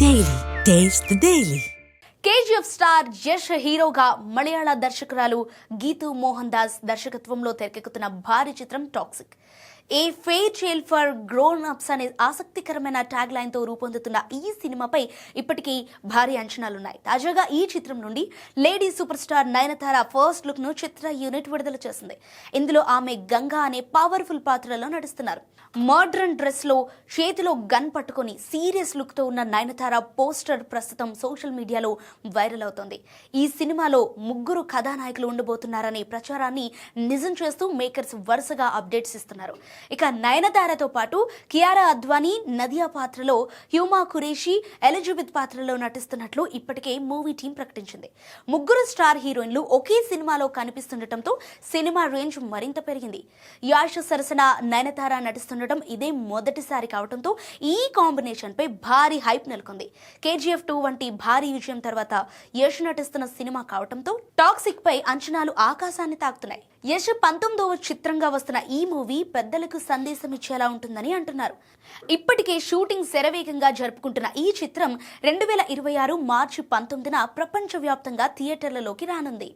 Daily. Taste the Daily. KGF star Yash హీరోగా మలయాళ దర్శకురాలు గీతూ మోహన్ దాస్ దర్శకత్వంలో తెరకెక్కుతున్న భారీ చిత్రం toxic. A fairy tale for grown ups అనే ఆసక్తికరమైన ట్యాగ్ లైన్ తో రూపొందుతున్న ఈ సినిమాపై ఇప్పటికీ భారీ అంచనాలున్నాయి. తాజాగా ఈ చిత్రం నుండి lady super star Nayanthara first look ను చిత్ర యూనిట్ విడుదల చేసింది. ఇందులో ఆమె గంగా అనే పవర్ఫుల్ పాత్రలో నటిస్తున్నారు. మోడ్రన్ డ్రెస్ లో చేతిలో గన్ పట్టుకుని సీరియస్ లుక్ తో ఉన్న నయనతార పోస్టర్ ప్రస్తుతం సోషల్ మీడియాలో వైరల్ అవుతోంది. ఈ సినిమాలో ముగ్గురు కథానాయకులు ఉండబోతున్నారనే ప్రచారాన్ని నిజం చేస్తూ మేకర్స్ వరుసగా అప్డేట్స్ ఇస్తున్నారు. ఇక నయనతారతో పాటు కియారా అద్వానీ, నదియా పాత్రలో, హ్యూమా ఖురేషీ, ఎలిజబెత్ పాత్రలో నటిస్తున్నట్లు ఇప్పటికే మూవీ టీం ప్రకటించింది. ముగ్గురు స్టార్ హీరోయిన్లు ఒకే సినిమాలో కనిపిస్తుండటంతో సినిమా రేంజ్ మరింత పెరిగింది. యాష్ సరసన నయనతార నటిస్తుండటం ఇదే మొదటిసారి కావడంతో ఈ కాంబినేషన్ పై భారీ హైప్ నెలకొంది. కేజీఎఫ్ 2 వంటి భారీ విజయం తర్వాత యష్ నటిస్తున్న సినిమా కావడంతో టాక్సిక్ పై అంచనాలు ఆకాశాన్ని తాకుతున్నాయి. యష్ 19వ చిత్రంగా వస్తున్న ఈ మూవీ పెద్దలకు సందేశం ఇచ్చేలా ఉంటుందని అంటున్నారు. ఇప్పటికే షూటింగ్ శరవేగంగా జరుపుకుంటున్న ఈ చిత్రం 2026 మార్చి 19న ప్రపంచవ్యాప్తంగా థియేటర్లలోకి రానుంది.